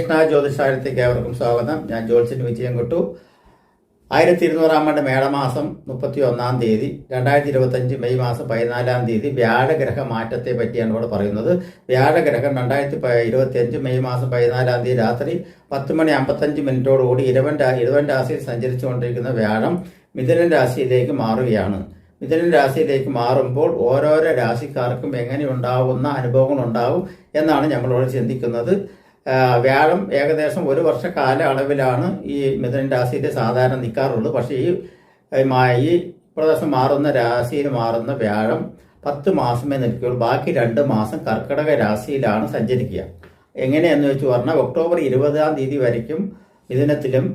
ശ്രീകൃഷ്ണ ജ്യോതിഷാലയത്തേക്ക് ഏവർക്കും സ്വാഗതം. ഞാൻ ജ്യോത്സ്യൻ വിജയൻകുട്ടു. 1200 ആണ്ട് മേടമാസം 31 2025 മെയ് മാസം 14 വ്യാഴഗ്രഹ മാറ്റത്തെ പറ്റിയാണ് ഇവിടെ പറയുന്നത്. വ്യാഴഗ്രഹം 2025 മെയ് മാസം 14 രാത്രി 10:55 ഇടവൻ രാശിയിൽ സഞ്ചരിച്ചുകൊണ്ടിരിക്കുന്ന വ്യാഴം മിഥുനൻ രാശിയിലേക്ക് മാറുകയാണ്. മിഥുനൻ രാശിയിലേക്ക് മാറുമ്പോൾ ഓരോരോ രാശിക്കാർക്കും എങ്ങനെ ഉണ്ടാവുന്ന അനുഭവങ്ങൾ ഉണ്ടാവും എന്നാണ് നമ്മളോട് ചിന്തിക്കുന്നത്. വ്യാഴം ഏകദേശം 1 വർഷ കാലയളവിലാണ് ഈ മിഥുനൻ രാശിയിൽ സാധാരണ നിൽക്കാറുള്ളത്. പക്ഷേ ഈ പ്രദേശം മാറുന്ന രാശിയിൽ മാറുന്ന വ്യാഴം 10 മാസമേ നിൽക്കുകയുള്ളൂ. ബാക്കി 2 മാസം കർക്കിടക രാശിയിലാണ് സഞ്ചരിക്കുക. എങ്ങനെയെന്ന് വെച്ച് പറഞ്ഞാൽ ഒക്ടോബർ 20 വരയ്ക്കും മിഥുനത്തിലും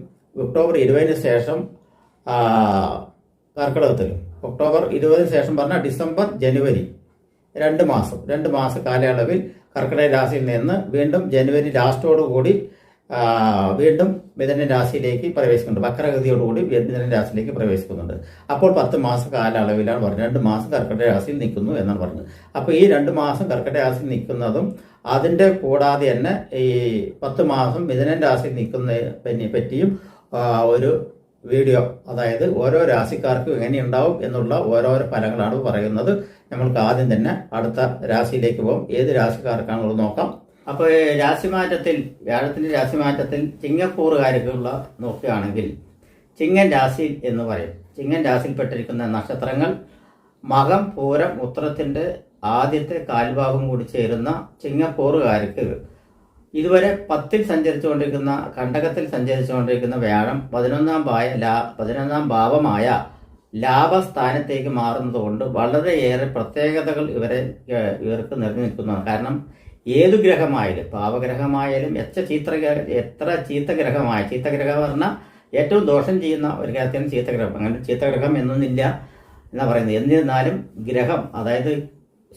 ഒക്ടോബർ 20 ശേഷം കർക്കിടകത്തിലും. ഒക്ടോബർ 20 ശേഷം പറഞ്ഞാൽ ഡിസംബർ ജനുവരി 2 മാസ കാലയളവിൽ കർക്കിടക രാശിയിൽ നിന്ന് വീണ്ടും ജനുവരി ലാസ്റ്റോടുകൂടി വീണ്ടും മിഥുന രാശിയിലേക്ക് പ്രവേശിക്കുന്നുണ്ട്. വക്രഗതിയോടുകൂടി മിഥുന രാശിയിലേക്ക് പ്രവേശിക്കുന്നുണ്ട്. അപ്പോൾ 10 മാസ കാലയളവിലാണ് പറഞ്ഞത്. 2 മാസം കർക്കിടക രാശിയിൽ നിൽക്കുന്നു എന്നാണ് പറഞ്ഞത്. അപ്പോൾ ഈ 2 മാസം കർക്കിടക രാശിയിൽ നിൽക്കുന്നതും അതിൻ്റെ കൂടാതെ തന്നെ ഈ 10 മാസം മിഥുന രാശിയിൽ നിൽക്കുന്നതിനെ പറ്റിയും ഒരു വീഡിയോ, അതായത് ഓരോ രാശിക്കാർക്കും എങ്ങനെയുണ്ടാവും എന്നുള്ള ഓരോരോ ഫലങ്ങളാണ് പറയുന്നത്. നമ്മൾക്ക് ആദ്യം തന്നെ അടുത്ത രാശിയിലേക്ക് പോകും. ഏത് രാശിക്കാർക്കാണെന്നുള്ളത് നോക്കാം. അപ്പോൾ രാശിമാറ്റത്തിൽ വ്യാഴത്തിന്റെ രാശിമാറ്റത്തിൽ ചിങ്ങക്കൂറുകാർക്കുള്ള നോക്കുകയാണെങ്കിൽ ചിങ്ങൻ രാശി എന്ന് പറയും. ചിങ്ങൻ രാശിയിൽപ്പെട്ടിരിക്കുന്ന നക്ഷത്രങ്ങൾ മകം, പൂരം, ഉത്രത്തിന്റെ ആദ്യത്തെ കാൽഭാഗം കൂടി ചേരുന്ന ചിങ്ങക്കൂറുകാർക്ക് ഇതുവരെ 10ൽ സഞ്ചരിച്ചുകൊണ്ടിരിക്കുന്ന കണ്ടകത്തിൽ സഞ്ചരിച്ചുകൊണ്ടിരിക്കുന്ന വ്യാഴം 11ാം ഭാവമായ ലാഭസ്ഥാനത്തേക്ക് മാറുന്നത് കൊണ്ട് വളരെയേറെ പ്രത്യേകതകൾ ഇവർക്ക് നിറഞ്ഞു നിൽക്കുന്നതാണ്. കാരണം ഏതു ഗ്രഹമായാലും പാവഗ്രഹമായാലും എത്ര ചീത്തഗ്രഹം പറഞ്ഞാൽ ഏറ്റവും ദോഷം ചെയ്യുന്ന ഒരു ഗ്രഹത്തിന് ചീത്തഗ്രഹം, അങ്ങനെ ചീത്തഗ്രഹം എന്നൊന്നില്ല എന്നാ പറയുന്നത്. എന്നിരുന്നാലും ഗ്രഹം, അതായത്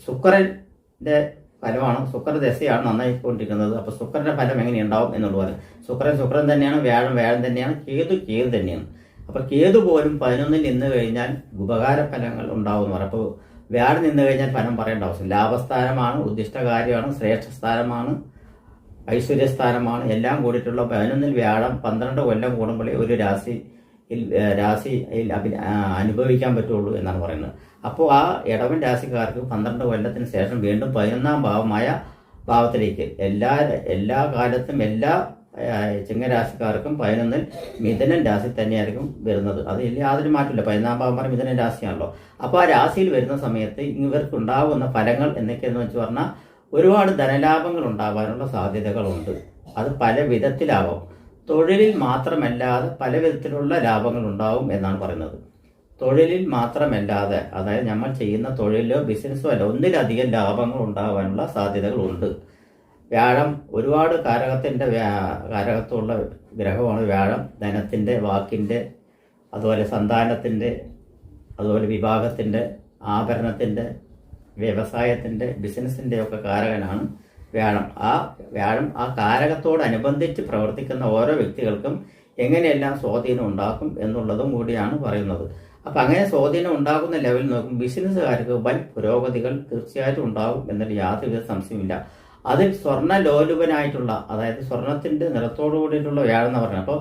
ശുക്രന്റെ ഫലമാണ്, ശുക്രദശയാണ് നന്നായിക്കൊണ്ടിരിക്കുന്നത്. അപ്പൊ ശുക്രന്റെ ഫലം എങ്ങനെയുണ്ടാവും എന്നുള്ളത് ശുക്രൻ തന്നെയാണ്, വ്യാഴം തന്നെയാണ്, കേതു തന്നെയാണ്. അപ്പൊ കേതു പോലും 11ൽ നിന്ന് കഴിഞ്ഞാൽ ഉപകാര ഫലങ്ങൾ ഉണ്ടാവും. അപ്പോൾ വ്യാഴം നിന്ന് കഴിഞ്ഞാൽ ഫലം പറയേണ്ട ആവശ്യം. ലാഭസ്ഥാനമാണ്, ഉദ്ദിഷ്ടകാര്യമാണ്, ശ്രേഷ്ഠസ്ഥാനമാണ്, ഐശ്വര്യസ്ഥാനമാണ്, എല്ലാം കൂടിയിട്ടുള്ള 11ൽ വ്യാഴം 12 കൊല്ലം കൂടുമ്പോഴേ ഒരു രാശിയിൽ അനുഭവിക്കാൻ പറ്റുള്ളൂ എന്നാണ് പറയുന്നത്. അപ്പോൾ ആ ഇടവൻ രാശിക്കാർക്ക് 12 കൊല്ലത്തിന് ശേഷം വീണ്ടും 11ാം ഭാവമായ ഭാവത്തിലേക്ക് എല്ലാ കാലത്തും എല്ലാ ചിങ്ങരാശിക്കാർക്കും 11ൽ മിഥുനൻ രാശി തന്നെയായിരിക്കും വരുന്നത്. അത് യാതൊരു മാറ്റമില്ല. 11ാം ഭാവം പറഞ്ഞാൽ മിഥുനൻ രാശിയാണല്ലോ. അപ്പോൾ ആ രാശിയിൽ വരുന്ന സമയത്ത് ഇവർക്ക് ഉണ്ടാകുന്ന ഫലങ്ങൾ എന്തൊക്കെയെന്ന് വെച്ച് പറഞ്ഞാൽ ഒരുപാട് ധനലാഭങ്ങൾ ഉണ്ടാകാനുള്ള സാധ്യതകളുണ്ട്. അത് പല വിധത്തിലാവാം. തൊഴിലിൽ മാത്രമല്ലാതെ പല വിധത്തിലുള്ള ലാഭങ്ങൾ ഉണ്ടാവും എന്നാണ് പറയുന്നത്. തൊഴിലിൽ മാത്രമല്ലാതെ, അതായത് നമ്മൾ ചെയ്യുന്ന തൊഴിലോ ബിസിനസ്സോ അല്ല, ഒന്നിലധികം ലാഭങ്ങൾ ഉണ്ടാകാനുള്ള സാധ്യതകളുണ്ട്. വ്യാഴം ഒരുപാട് കാരകത്വമുള്ള ഗ്രഹമാണ് വ്യാഴം. ധനത്തിൻ്റെ, വാക്കിൻ്റെ, അതുപോലെ സന്താനത്തിൻ്റെ, അതുപോലെ വിവാഹത്തിൻ്റെ, ആഭരണത്തിൻ്റെ, വ്യവസായത്തിൻ്റെ, ബിസിനസ്സിൻ്റെ ഒക്കെ കാരകനാണ് വ്യാഴം. ആ കാരകത്തോടനുബന്ധിച്ച് പ്രവർത്തിക്കുന്ന ഓരോ വ്യക്തികൾക്കും എങ്ങനെയെല്ലാം സ്വാധീനം ഉണ്ടാക്കും എന്നുള്ളതും കൂടിയാണ് പറയുന്നത്. അപ്പം അങ്ങനെ സ്വാധീനം ഉണ്ടാകുന്ന ലെവലിൽ നോക്കും ബിസിനസ്സുകാർക്ക് വൻ പുരോഗതികൾ തീർച്ചയായിട്ടും ഉണ്ടാകും എന്നതിൽ യാതൊരുവിധ സംശയമില്ല. അതിൽ സ്വർണ്ണലോലുപനായിട്ടുള്ള, അതായത് സ്വർണത്തിന്റെ നിറത്തോടു കൂടിയിട്ടുള്ള വ്യാഴം എന്ന് പറഞ്ഞത്. അപ്പോൾ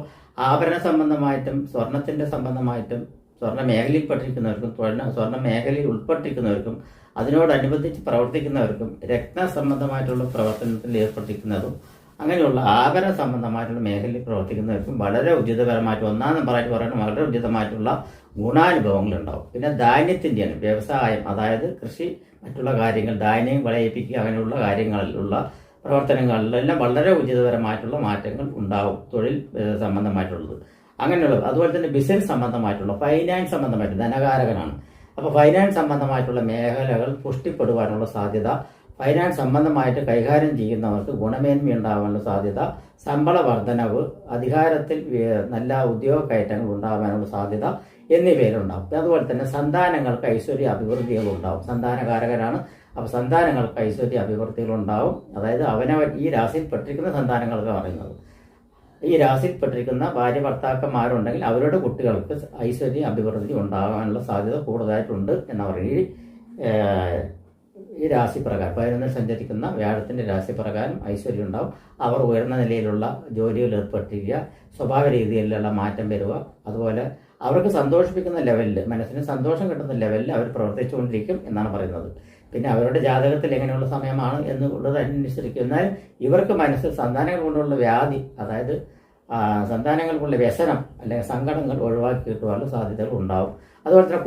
ആഭരണ സംബന്ധമായിട്ടും സ്വർണത്തിന്റെ സംബന്ധമായിട്ടും സ്വർണ്ണ മേഖലയിൽപ്പെട്ടിരിക്കുന്നവർക്കും സ്വർണ്ണ മേഖലയിൽ ഉൾപ്പെട്ടിരിക്കുന്നവർക്കും അതിനോടനുബന്ധിച്ച് പ്രവർത്തിക്കുന്നവർക്കും രത്നസംബന്ധമായിട്ടുള്ള പ്രവർത്തനത്തിൽ ഏർപ്പെട്ടിരിക്കുന്നതും അങ്ങനെയുള്ള ആഭരണ സംബന്ധമായിട്ടുള്ള മേഖലയിൽ പ്രവർത്തിക്കുന്നവർക്കും വളരെ ഉചിതപരമായിട്ട്, 1ാം നമ്പറായിട്ട് പറയുന്നത് വളരെ ഉചിതമായിട്ടുള്ള ഗുണാനുഭവങ്ങൾ ഉണ്ടാവും. പിന്നെ ധാന്യത്തിൻ്റെയാണ് വ്യവസായം, അതായത് കൃഷി, മറ്റുള്ള കാര്യങ്ങൾ, ധാന്യം വിളയിപ്പിക്കുക, അങ്ങനെയുള്ള കാര്യങ്ങളിലുള്ള പ്രവർത്തനങ്ങളിലെല്ലാം വളരെ ഉചിതപരമായിട്ടുള്ള മാറ്റങ്ങൾ ഉണ്ടാവും. തൊഴിൽ സംബന്ധമായിട്ടുള്ളത് അങ്ങനെയുള്ളത്. അതുപോലെ തന്നെ ബിസിനസ് സംബന്ധമായിട്ടുള്ള, ഫൈനാൻസ് സംബന്ധമായിട്ട്, ധനകാരകനാണ്. അപ്പോൾ ഫൈനാൻസ് സംബന്ധമായിട്ടുള്ള മേഖലകൾ പുഷ്ടിപ്പെടുവാനുള്ള സാധ്യത, ഫൈനാൻസ് സംബന്ധമായിട്ട് കൈകാര്യം ചെയ്യുന്നവർക്ക് ഗുണമേന്മ ഉണ്ടാകാനുള്ള സാധ്യത, ശമ്പള വർധനവ്, അധികാരത്തിൽ നല്ല ഉദ്യോഗ കയറ്റങ്ങൾ ഉണ്ടാകാനുള്ള സാധ്യത എന്നിവയിലുണ്ടാവും. അതുപോലെ തന്നെ സന്താനങ്ങൾക്ക് ഐശ്വര്യ അഭിവൃദ്ധികൾ ഉണ്ടാവും. സന്താനകാരകനാണ്. അപ്പോൾ സന്താനങ്ങൾക്ക് ഐശ്വര്യ അഭിവൃദ്ധികൾ ഉണ്ടാവും. അതായത് ഈ രാശിയിൽപ്പെട്ടിരിക്കുന്ന സന്താനങ്ങൾക്ക് പറയുന്നത്, ഈ രാശിയിൽപ്പെട്ടിരിക്കുന്ന ഭാര്യ ഭർത്താക്കന്മാരുണ്ടെങ്കിൽ അവരുടെ കുട്ടികൾക്ക് ഐശ്വര്യ അഭിവൃദ്ധി ഉണ്ടാകാനുള്ള സാധ്യത കൂടുതലായിട്ടുണ്ട് എന്ന് പറയും. ഈ രാശിപ്രകാരം 11 സഞ്ചരിക്കുന്ന വ്യാഴത്തിൻ്റെ രാശിപ്രകാരം ഐശ്വര്യം ഉണ്ടാവും. അവർ ഉയർന്ന നിലയിലുള്ള ജോലിയിൽ ഏർപ്പെട്ടിരിക്കുക, സ്വഭാവ രീതിയിലുള്ള മാറ്റം വരിക. അതുപോലെ അവർക്ക് സന്തോഷിപ്പിക്കുന്ന ലെവലിൽ, മനസ്സിന് സന്തോഷം കിട്ടുന്ന ലെവലിൽ അവർ പ്രവർത്തിച്ചുകൊണ്ടിരിക്കും എന്നാണ് പറയുന്നത്. പിന്നെ അവരുടെ ജാതകത്തിൽ എങ്ങനെയുള്ള സമയമാണ് എന്നുള്ളത് അനുസരിക്കും. എന്നാൽ ഇവർക്ക് മനസ്സിൽ സന്താനങ്ങൾ കൊണ്ടുള്ള വ്യാധി, അതായത് സന്താനങ്ങൾക്കുള്ള വ്യസനം അല്ലെങ്കിൽ സങ്കടങ്ങൾ ഒഴിവാക്കി കിട്ടുവാനുള്ള സാധ്യതകൾ ഉണ്ടാവും. അതുപോലെ തന്നെ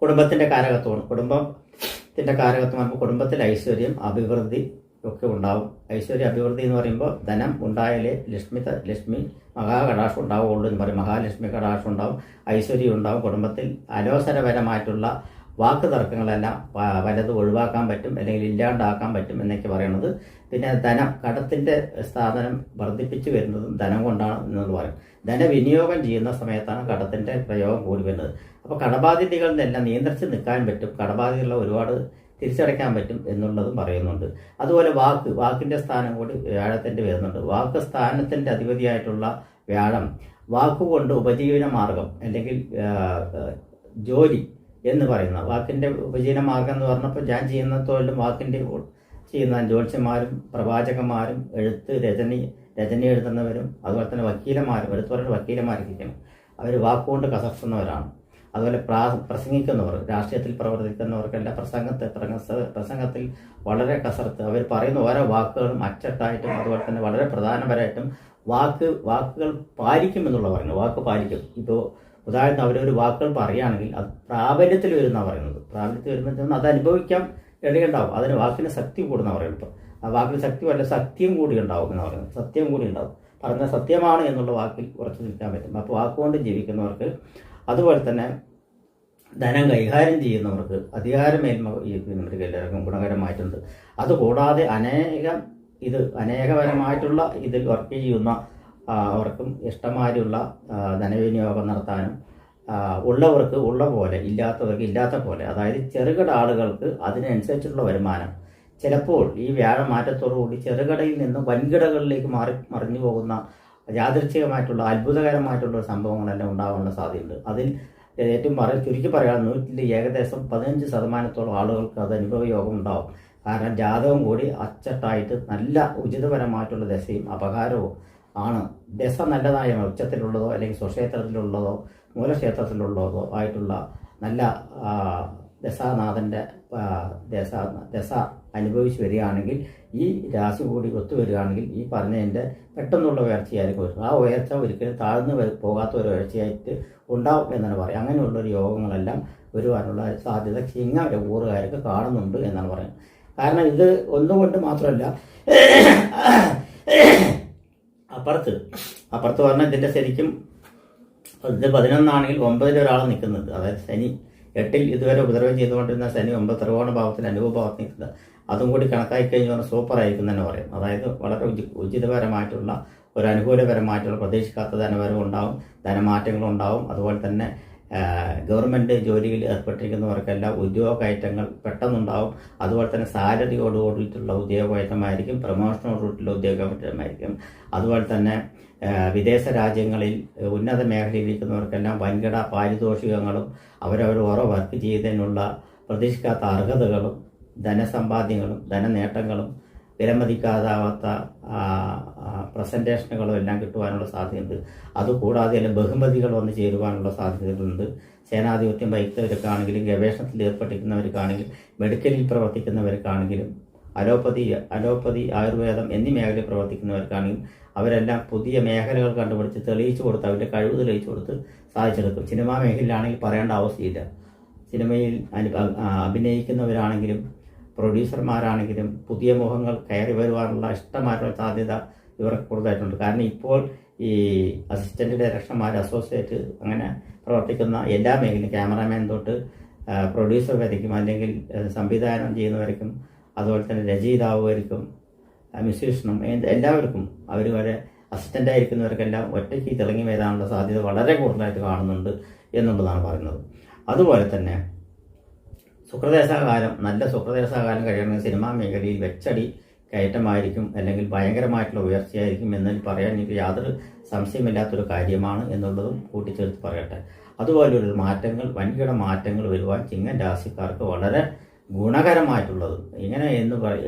കുടുംബത്തിൻ്റെ കാരകത്വമാണ്. കുടുംബത്തിൻ്റെ കാരകത്വമാകുമ്പോൾ കുടുംബത്തിൽ ഐശ്വര്യം, അഭിവൃദ്ധി ഒക്കെ ഉണ്ടാവും. ഐശ്വര്യ അഭിവൃദ്ധി എന്ന് പറയുമ്പോൾ ധനം ഉണ്ടായാലേ ലക്ഷ്മി മഹാകടാക്ഷം ഉണ്ടാവുകയുള്ളൂ എന്ന് പറയും. മഹാലക്ഷ്മി കടാക്ഷം ഉണ്ടാവും, ഐശ്വര്യം ഉണ്ടാവും. കുടുംബത്തിൽ അലോസരപരമായിട്ടുള്ള വാക്ക് തർക്കങ്ങളെല്ലാം പലതും ഒഴിവാക്കാൻ പറ്റും, അല്ലെങ്കിൽ ഇല്ലാണ്ടാക്കാൻ പറ്റും എന്നൊക്കെ പറയുന്നത്. പിന്നെ ധനം, കടത്തിൻ്റെ സ്ഥാപനം വർദ്ധിപ്പിച്ചു വരുന്നതും ധനം കൊണ്ടാണ് എന്നത് പറയും. ധനവിനിയോഗം ചെയ്യുന്ന സമയത്താണ് കടത്തിൻ്റെ പ്രയോഗം കൂടി വരുന്നത്. അപ്പോൾ കടബാധ്യതകളിൽ നിന്നെല്ലാം നിയന്ത്രിച്ച് നിൽക്കാൻ പറ്റും, കടബാധ്യതകൾ ഒരുപാട് തിരിച്ചടയ്ക്കാൻ പറ്റും എന്നുള്ളതും പറയുന്നുണ്ട്. അതുപോലെ വാക്കിൻ്റെ സ്ഥാനം കൂടി വ്യാഴത്തിൻ്റെ വരുന്നുണ്ട്. വാക്ക് സ്ഥാനത്തിൻ്റെ അധിപതിയായിട്ടുള്ള വ്യാഴം വാക്കുകൊണ്ട് ഉപജീവന മാർഗം അല്ലെങ്കിൽ ജോലി എന്ന് പറയുന്ന വാക്കിൻ്റെ ഉപജീവന മാർഗം എന്ന് പറഞ്ഞപ്പോൾ ഞാൻ ചെയ്യുന്ന തൊഴിലും വാക്കിൻ്റെ ചെയ്യുന്ന ജ്യോത്സ്യന്മാരും പ്രവാചകന്മാരും രചന എഴുതുന്നവരും അതുപോലെ തന്നെ വക്കീലന്മാരും, എടുത്തുപറഞ്ഞ വക്കീലന്മാരിരിക്കണം. അവർ വാക്കുകൊണ്ട് കസർത്തുന്നവരാണ്. അതുപോലെ പ്രസംഗിക്കുന്നവർ, രാഷ്ട്രീയത്തിൽ പ്രവർത്തിക്കുന്നവർക്കെല്ലാം പ്രസംഗത്തിൽ വളരെ കസർത്ത്, അവർ പറയുന്ന ഓരോ വാക്കുകളും അച്ചട്ടായിട്ടും അതുപോലെ തന്നെ വളരെ പ്രധാനപരമായിട്ടും വാക്കുകൾ പാലിക്കുമെന്നുള്ള പറയുന്നത്. വാക്ക് പാലിക്കും. ഇപ്പോൾ ഉദാഹരണത്തിന് അവരൊരു വാക്കുകൾ പറയുകയാണെങ്കിൽ അത് പ്രാബല്യത്തിൽ വരുന്നതാണ് പറയുന്നത്. പ്രാബല്യത്തിൽ വരുമ്പോൾ അത് അനുഭവിക്കാൻ ഇടയുണ്ടാവും. അതിന് വാക്കിന് ശക്തി കൂടുന്ന പറയുന്നത്. ആ വാക്കിന് ശക്തി വല്ല സത്യം കൂടി ഉണ്ടാവും എന്ന് പറയുന്നത്. സത്യം കൂടി ഉണ്ടാവും. പറഞ്ഞ സത്യമാണ് എന്നുള്ള വാക്കിൽ ഉറച്ചു നിൽക്കാൻ പറ്റും. അപ്പോൾ വാക്കുകൊണ്ട് ജീവിക്കുന്നവർക്ക്, അതുപോലെ തന്നെ ധനം കൈകാര്യം ചെയ്യുന്നവർക്ക് അധികാരമേന്മ ഇവർക്ക് എല്ലാവർക്കും ഗുണകരമായിട്ടുണ്ട്. അതുകൂടാതെ അനേകപരമായിട്ടുള്ള ഇതിൽ വർക്ക് ചെയ്യുന്ന അവർക്കും ഇഷ്ടമാതിരിയുള്ള ധനവിനിയോഗം നടത്താനും, ഉള്ളവർക്ക് ഉള്ള പോലെ ഇല്ലാത്തവർക്ക് ഇല്ലാത്ത പോലെ, അതായത് ചെറുകിട ആളുകൾക്ക് അതിനനുസരിച്ചുള്ള വരുമാനം. ചിലപ്പോൾ ഈ വ്യാഴമാറ്റത്തോടുകൂടി ചെറുകിടയിൽ നിന്ന് വൻകിടകളിലേക്ക് മറിഞ്ഞു പോകുന്ന യാദൃച്ഛികമായിട്ടുള്ള അത്ഭുതകരമായിട്ടുള്ള സംഭവങ്ങളെല്ലാം ഉണ്ടാകാനുള്ള സാധ്യതയുണ്ട്. അതിൽ ഏറ്റവും ചുരുക്കി പറയാൻ 100ൽ ഏകദേശം 15% ആളുകൾക്ക് അത് അനുഭവയോഗം ഉണ്ടാവും. കാരണം ജാതകം കൂടി അച്ചട്ടായിട്ട് നല്ല ഉചിതപരമായിട്ടുള്ള ദശയും അപകാരവും ആണ്. ദശ നല്ലതായ ഉച്ചത്തിലുള്ളതോ അല്ലെങ്കിൽ സ്വക്ഷേത്രത്തിലുള്ളതോ മൂലക്ഷേത്രത്തിലുള്ളതോ ആയിട്ടുള്ള നല്ല ദശാനാഥൻ്റെ ദശ അനുഭവിച്ച് വരികയാണെങ്കിൽ, ഈ രാശി കൂടി ഒത്തുവരികയാണെങ്കിൽ ഈ പറഞ്ഞതിൻ്റെ പെട്ടെന്നുള്ള ഉയർച്ചയായിരിക്കും വരും. ആ ഉയർച്ച ഒരിക്കലും താഴ്ന്നു പോകാത്ത ഒരു ഉയർച്ചയായിട്ട് ഉണ്ടാവും എന്നാണ് പറയുക. അങ്ങനെയുള്ളൊരു യോഗങ്ങളെല്ലാം വരുവാനുള്ള സാധ്യത ചിങ്ങ ഊറുകാർക്ക് കാണുന്നുണ്ട് എന്നാണ് പറയുന്നത്. കാരണം ഇത് ഒന്നുകൊണ്ട് മാത്രമല്ല, അപ്പുറത്ത് പറഞ്ഞാൽ ഇതിൻ്റെ ശരിക്കും ഇത് 11 9 ഒരാൾ നിൽക്കുന്നുണ്ട്. അതായത് ശനി 8 ഇതുവരെ ഉപദ്രവം ചെയ്തുകൊണ്ടിരുന്ന ശനി 9 ത്രികോണ ഭാവത്തിൽ അനുഭവഭാവത്തിൽ നിൽക്കുന്നത്. അതും കൂടി കണക്കാക്കി കഴിഞ്ഞാൽ സൂപ്പർ ആയിരിക്കും തന്നെ പറയും. അതായത് വളരെ ഉചിതപരമായിട്ടുള്ള ഒരു അനുകൂലപരമായിട്ടുള്ള പ്രതീക്ഷിക്കാത്ത ധനവരവും ഉണ്ടാവും, ധനമാറ്റങ്ങളുണ്ടാവും. അതുപോലെ തന്നെ ഗവൺമെൻറ് ജോലിയിൽ ഏർപ്പെട്ടിരിക്കുന്നവർക്കെല്ലാം ഉദ്യോഗകയറ്റങ്ങൾ പെട്ടെന്നുണ്ടാവും. അതുപോലെ തന്നെ സാലറിയോടുകൂടിയിട്ടുള്ള ഉദ്യോഗകയറ്റമായിരിക്കും, പ്രൊമോഷനോടുകൂടിയിട്ടുള്ള ഉദ്യോഗകയറ്റമായിരിക്കും. അതുപോലെ തന്നെ വിദേശ രാജ്യങ്ങളിൽ ഉന്നത മേഖലയിൽ ഇരിക്കുന്നവർക്കെല്ലാം വൻകിട പാരിതോഷികങ്ങളും ഓരോ വർക്ക് ചെയ്തതിനുള്ള പ്രതീക്ഷിക്കാത്ത അർഹതകളും ധനസമ്പാദ്യങ്ങളും ധനനേട്ടങ്ങളും വിലമതിക്കാതാവാത്ത പ്രസൻറ്റേഷനുകളും എല്ലാം കിട്ടുവാനുള്ള സാധ്യതയുണ്ട്. അതുകൂടാതെ ബഹുമതികൾ വന്ന് ചേരുവാനുള്ള സാധ്യതകളുണ്ട്. സേനാധിപത്യം വഹിക്കുന്നവർക്കാണെങ്കിലും, ഗവേഷണത്തിൽ ഏർപ്പെട്ടിരിക്കുന്നവർക്കാണെങ്കിലും, മെഡിക്കലിൽ പ്രവർത്തിക്കുന്നവർക്കാണെങ്കിലും, അലോപ്പതി ആയുർവേദം എന്നീ മേഖലയിൽ പ്രവർത്തിക്കുന്നവർക്കാണെങ്കിലും അവരെല്ലാം പുതിയ മേഖലകൾ കണ്ടുപിടിച്ച് തെളിയിച്ചു കൊടുത്ത് അവരുടെ കഴിവ് തെളിയിച്ചു കൊടുത്ത് സാധിച്ചെടുക്കും. സിനിമാ മേഖലയിലാണെങ്കിൽ പറയേണ്ട ആവശ്യമില്ല. സിനിമയിൽ അഭിനയിക്കുന്നവരാണെങ്കിലും പ്രൊഡ്യൂസർമാരാണെങ്കിലും പുതിയ മുഖങ്ങൾ കയറി വരുവാനുള്ള ഇഷ്ടമായിട്ടുള്ള സാധ്യത ഇവർക്ക് കൂടുതലായിട്ടുണ്ട്. കാരണം ഇപ്പോൾ ഈ അസിസ്റ്റൻറ്റ് ഡയറക്ടർമാർ, അസോസിയേറ്റ് അങ്ങനെ പ്രവർത്തിക്കുന്ന എല്ലാ മേഖലയും, ക്യാമറാമാൻ തൊട്ട് പ്രൊഡ്യൂസർ വരയ്ക്കും, അല്ലെങ്കിൽ സംവിധാനം ചെയ്യുന്നവർക്കും, അതുപോലെ തന്നെ രചയിതാവുമായിരിക്കും, മ്യൂസീഷ്യനും, എല്ലാവർക്കും അവർ വരെ അസിസ്റ്റൻ്റായിരിക്കുന്നവർക്കെല്ലാം ഒറ്റയ്ക്ക് തിളങ്ങി വരാനുള്ള സാധ്യത വളരെ കൂടുതലായിട്ട് കാണുന്നുണ്ട് എന്നുള്ളതാണ് പറയുന്നത്. അതുപോലെ തന്നെ നല്ല സുഖദേശകാലം കഴിയണമെങ്കിൽ സിനിമാ മേഖലയിൽ വെച്ചടി കയറ്റമായിരിക്കും, അല്ലെങ്കിൽ ഭയങ്കരമായിട്ടുള്ള ഉയർച്ചയായിരിക്കും എന്നതിൽ പറയാൻ എനിക്ക് യാതൊരു സംശയമില്ലാത്തൊരു കാര്യമാണ് എന്നുള്ളതും കൂട്ടിച്ചേർത്ത് പറയട്ടെ. അതുപോലൊരു വൻകിട മാറ്റങ്ങൾ വരുവാൻ ചിങ്ങൻ രാശിക്കാർക്ക് വളരെ ഗുണകരമായിട്ടുള്ളത് ഇങ്ങനെ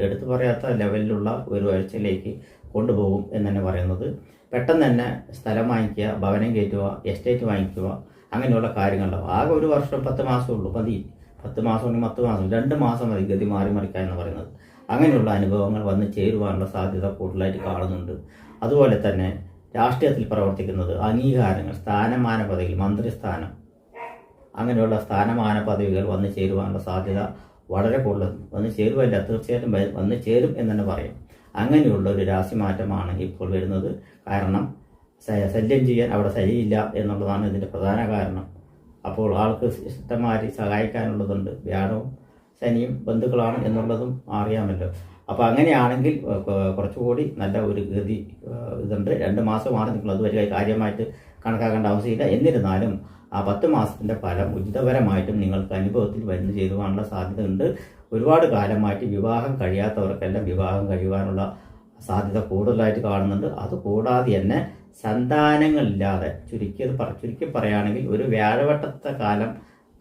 എടുത്തു പറയാത്ത ലെവലിലുള്ള ഒരു ഉയർച്ചയിലേക്ക് കൊണ്ടുപോകും എന്ന് തന്നെ പറയുന്നത്. പെട്ടെന്ന് തന്നെ സ്ഥലം വാങ്ങിക്കുക, ഭവനം കയറ്റുക, എസ്റ്റേറ്റ് വാങ്ങിക്കുക, അങ്ങനെയുള്ള കാര്യങ്ങളുണ്ടാവും. ആകെ ഒരു വർഷം 10 മാസമേ ഉള്ളൂ, മതി. 10 മാസം ഉണ്ടെങ്കിൽ 10 മാസം, 2 മാസം മതി ഗതി മാറി മറിക്കുക എന്ന് പറയുന്നത്. അങ്ങനെയുള്ള അനുഭവങ്ങൾ വന്ന് ചേരുവാനുള്ള സാധ്യത കൂടുതലായിട്ട് കാണുന്നുണ്ട്. അതുപോലെ തന്നെ രാഷ്ട്രീയത്തിൽ പ്രവർത്തിക്കുന്നത്, അംഗീകാരങ്ങൾ, സ്ഥാനമാന പദവികൾ, മന്ത്രിസ്ഥാനം, അങ്ങനെയുള്ള സ്ഥാനമാന പദവികൾ വന്നു ചേരുവാനുള്ള സാധ്യത വളരെ കൂടുതൽ. വന്നു ചേരുവല്ല, തീർച്ചയായിട്ടും വന്നു ചേരും എന്ന് തന്നെ പറയും. അങ്ങനെയുള്ള ഒരു രാശിമാറ്റമാണ് ഇപ്പോൾ വരുന്നത്. കാരണം ശല്യം ചെയ്യാൻ അവിടെ ശരിയില്ല എന്നുള്ളതാണ് ഇതിൻ്റെ പ്രധാന കാരണം. അപ്പോൾ ആൾക്ക് ഇഷ്ടമാരി സഹായിക്കാനുള്ളതുണ്ട്. വ്യാഴവും ശനിയും ബന്ധുക്കളാണ് എന്നുള്ളതും അറിയാമല്ലോ. അപ്പോൾ അങ്ങനെയാണെങ്കിൽ കുറച്ചുകൂടി നല്ല ഒരു ഗതി ഇതുണ്ട്. 2 മാസമാണ് നിങ്ങൾ അതുവരെ കാര്യമായിട്ട് കണക്കാക്കേണ്ട ആവശ്യമില്ല. എന്നിരുന്നാലും ആ 10 മാസത്തിൻ്റെ ഫലം ഉചിതപരമായിട്ടും നിങ്ങൾക്ക് അനുഭവത്തിൽ വന്നു ചേരുവാനുള്ള സാധ്യത ഉണ്ട്. ഒരുപാട് കാലമായിട്ട് വിവാഹം കഴിയാത്തവർക്കെല്ലാം വിവാഹം കഴിയുവാനുള്ള സാധ്യത കൂടുതലായിട്ട് കാണുന്നുണ്ട്. അതുകൂടാതെ തന്നെ സന്താനങ്ങളില്ലാതെ ചുരുക്കി പറയുകയാണെങ്കിൽ ഒരു വ്യാഴവട്ടത്തെ കാലം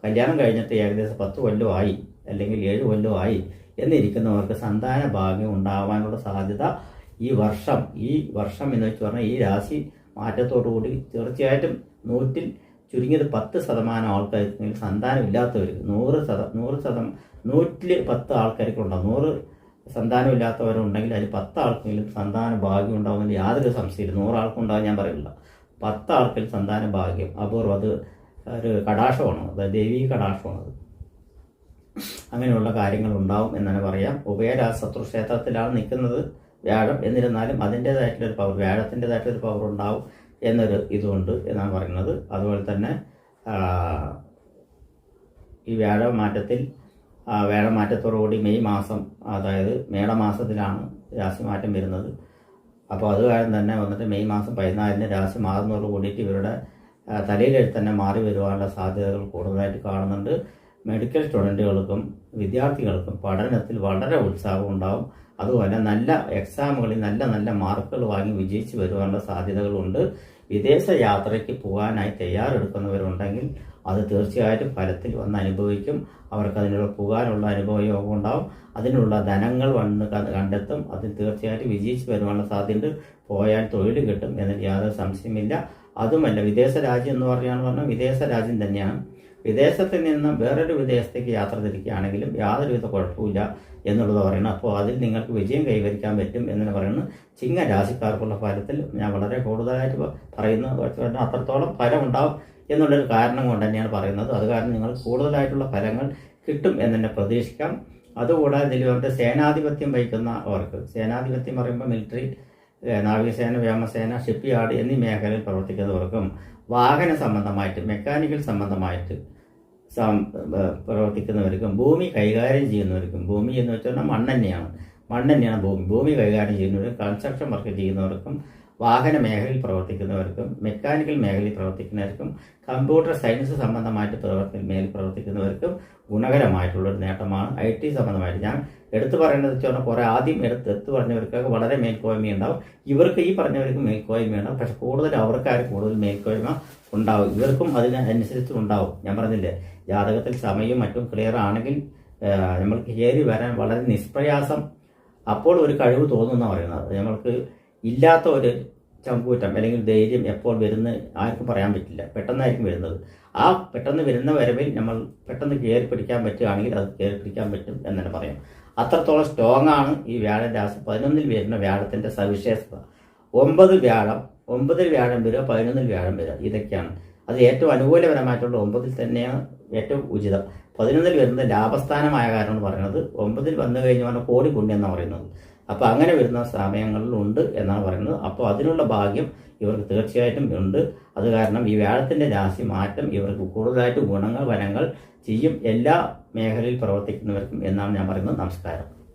കല്യാണം കഴിഞ്ഞിട്ട് ഏകദേശം 10 കൊല്ലമായി അല്ലെങ്കിൽ 7 കൊല്ലമായി എന്നിരിക്കുന്നവർക്ക് സന്താന ഭാഗ്യം ഉണ്ടാവാനുള്ള സാധ്യത ഈ വർഷം എന്ന് വെച്ച് പറഞ്ഞാൽ ഈ രാശി മാറ്റത്തോടുകൂടി തീർച്ചയായിട്ടും 100-ൽ ചുരുങ്ങിയത് 10% ആൾക്കാർക്ക് സന്താനം ഇല്ലാത്തവർക്ക് 100-ൽ 10 ആൾക്കാർക്കുണ്ടാവും. 100 സന്താനം ഇല്ലാത്തവരുണ്ടെങ്കിൽ അതിൽ 10 ആൾക്കെങ്കിലും സന്താന ഭാഗ്യം ഉണ്ടാകുന്നതിൽ യാതൊരു സംശയമില്ല. 100 ആൾക്കുണ്ടാകും ഞാൻ പറയില്ല, 10 ആൾക്കിൽ സന്താന ഭാഗ്യം അപൂർവം. അത് ഒരു കടാക്ഷമാണ്, അത് ദൈവീക കടാക്ഷമാണത്. അങ്ങനെയുള്ള കാര്യങ്ങൾ ഉണ്ടാവും എന്ന് പറയാം. ശത്രുക്ഷേത്രത്തിലാണ് നിൽക്കുന്നത് വ്യാഴം. എന്നിരുന്നാലും അതിൻ്റേതായിട്ടുള്ളൊരു പവർ, വ്യാഴത്തിൻ്റെതായിട്ടൊരു പവർ ഉണ്ടാവും എന്നൊരു ഇതുണ്ട് എന്നാണ് പറയുന്നത്. അതുപോലെ തന്നെ ഈ വ്യാഴമാറ്റത്തോടുകൂടി മെയ് മാസം, അതായത് മേടമാസത്തിലാണ് രാശിമാറ്റം വരുന്നത്. അപ്പോൾ അത് കാരണം തന്നെ വന്നിട്ട് മെയ് മാസം 14-ന് രാശി മാറുന്നതോട് കൂടിയിട്ട് ഇവരുടെ തലയിൽ തന്നെ മാറി വരുവാനുള്ള സാധ്യതകൾ കൂടുതലായിട്ട് കാണുന്നുണ്ട്. മെഡിക്കൽ സ്റ്റുഡൻറ്റുകൾക്കും വിദ്യാർത്ഥികൾക്കും പഠനത്തിൽ വളരെ ഉത്സാഹം ഉണ്ടാവും. അതുപോലെ നല്ല എക്സാമുകളിൽ നല്ല മാർക്കുകൾ വാങ്ങി വിജയിച്ച് വരുവാനുള്ള സാധ്യതകളുണ്ട്. വിദേശ യാത്രയ്ക്ക് പോകാനായി തയ്യാറെടുക്കുന്നവരുണ്ടെങ്കിൽ അത് തീർച്ചയായിട്ടും ഫലത്തിൽ വന്ന് അനുഭവിക്കും. അവർക്ക് അതിനുള്ള പോകാനുള്ള അനുഭവയോഗം ഉണ്ടാവും. അതിനുള്ള ധനങ്ങൾ വന്ന് കണ്ടെത്തും. അതിൽ തീർച്ചയായിട്ടും വിജയിച്ച് വരുവാനുള്ള സാധ്യതയുണ്ട്. പോയാൽ തൊഴിൽ കിട്ടും എന്നതിൽ യാതൊരു സംശയമില്ല. അതുമല്ല, വിദേശ രാജ്യം എന്ന് പറഞ്ഞാൽ വിദേശ രാജ്യം തന്നെയാണ്. വിദേശത്തിൽ നിന്ന് വേറൊരു വിദേശത്തേക്ക് യാത്ര തിരിക്കുകയാണെങ്കിലും യാതൊരുവിധ കുഴപ്പമില്ല എന്നുള്ളത് പറയുന്നത്. അപ്പോൾ അതിൽ നിങ്ങൾക്ക് വിജയം കൈവരിക്കാൻ പറ്റും എന്ന് പറയുന്നത്. ചിങ്ങ രാശിക്കാർക്കുള്ള ഫലത്തിൽ ഞാൻ വളരെ കൂടുതലായിട്ട് പറയുന്നത് അത്രത്തോളം ഫലം ഉണ്ടാവും എന്നുള്ളൊരു കാരണം കൊണ്ട് തന്നെയാണ് പറയുന്നത്. അത് കാരണം നിങ്ങൾ കൂടുതലായിട്ടുള്ള ഫലങ്ങൾ കിട്ടും എന്ന് തന്നെ പ്രതീക്ഷിക്കാം. അതുകൂടാതെ ഇതിൽ അവരുടെ സേനാധിപത്യം വഹിക്കുന്നവർക്ക്, സേനാധിപത്യം പറയുമ്പോൾ മിലിറ്ററി, നാവികസേന, വ്യോമസേന, ഷിപ്പ് യാർഡ് എന്നീ മേഖലയിൽ പ്രവർത്തിക്കുന്നവർക്കും വാഹന സംബന്ധമായിട്ട്, മെക്കാനിക്കൽ സംബന്ധമായിട്ട് പ്രവർത്തിക്കുന്നവർക്കും, ഭൂമി കൈകാര്യം ചെയ്യുന്നവർക്കും, ഭൂമി എന്ന് വെച്ചാൽ മണ്ണെന്നെയാണ് ഭൂമി കൈകാര്യം ചെയ്യുന്നവർക്കും, കൺസ്ട്രക്ഷൻ വർക്ക് ചെയ്യുന്നവർക്കും, വാഹന മേഖലയിൽ പ്രവർത്തിക്കുന്നവർക്കും, മെക്കാനിക്കൽ മേഖലയിൽ പ്രവർത്തിക്കുന്നവർക്കും, കമ്പ്യൂട്ടർ സയൻസ് സംബന്ധമായിട്ട് മേഖലയിൽ പ്രവർത്തിക്കുന്നവർക്കും ഗുണകരമായിട്ടുള്ളൊരു നേട്ടമാണ്. IT സംബന്ധമായിട്ട് ഞാൻ എടുത്തു പറയേണ്ടത് വെച്ചാൽ കുറേ ആദ്യം എടുത്തു പറഞ്ഞവർക്കൊക്കെ വളരെ മേൽക്കോയ്മയുണ്ടാവും. ഇവർക്ക് ഈ പറഞ്ഞവർക്ക് മേൽക്കോയ്മയുണ്ടാവും. പക്ഷെ കൂടുതൽ മേൽക്കോയ്മ ഉണ്ടാവും. ഇവർക്കും അതിനനുസരിച്ച് ഉണ്ടാവും. ഞാൻ പറഞ്ഞില്ലേ, ജാതകത്തിൽ സമയവും മറ്റും ക്ലിയർ ആണെങ്കിൽ നമ്മൾക്ക് കയറി വരാൻ വളരെ നിഷ്പ്രയാസം അപ്പോൾ ഒരു കഴിവ് തോന്നുന്ന പറയുന്നത്. നമ്മൾക്ക് ഇല്ലാത്ത ഒരു ചങ്കൂറ്റം അല്ലെങ്കിൽ ധൈര്യം എപ്പോൾ വരുന്ന ആർക്കും പറയാൻ പറ്റില്ല. പെട്ടെന്നായിരിക്കും വരുന്നത്. ആ പെട്ടെന്ന് വരുന്ന വരവിൽ നമ്മൾ പെട്ടെന്ന് കയറി പിടിക്കാൻ പറ്റുകയാണെങ്കിൽ അത് കയറി പിടിക്കാൻ പറ്റും എന്ന് തന്നെ പറയാം. അത്രത്തോളം സ്ട്രോങ് ആണ് ഈ വ്യാഴ രാശി. 11-ൽ വരുന്ന വ്യാഴത്തിൻ്റെ സവിശേഷത. 9 വ്യാഴം വരിക, 11-ൽ വ്യാഴം വരിക, ഇതൊക്കെയാണ്. അത് ഏറ്റവും അനുകൂലപരമായിട്ടുള്ള 9-ൽ തന്നെയാണ് ഏറ്റവും ഉചിതം. 11-ൽ വരുന്നത് ലാഭസ്ഥാനമായ കാരണം പറയുന്നത്. 9-ൽ വന്നു കഴിഞ്ഞാൽ കോടി പുണ്യം എന്നാണ് പറയുന്നത്. അപ്പോൾ അങ്ങനെ വരുന്ന സമയങ്ങളിലുണ്ട് എന്നാണ് പറയുന്നത്. അപ്പോൾ അതിനുള്ള ഭാഗ്യം ഇവർക്ക് തീർച്ചയായിട്ടും ഉണ്ട്. അത് കാരണം ഈ വ്യാഴത്തിൻ്റെ രാശി മാറ്റം ഇവർക്ക് കൂടുതലായിട്ട് ഫലങ്ങൾ ചെയ്യും എല്ലാ മേഖലയിൽ പ്രവർത്തിക്കുന്നവർക്കും എന്നാണ് ഞാൻ പറയുന്നത്. നമസ്കാരം.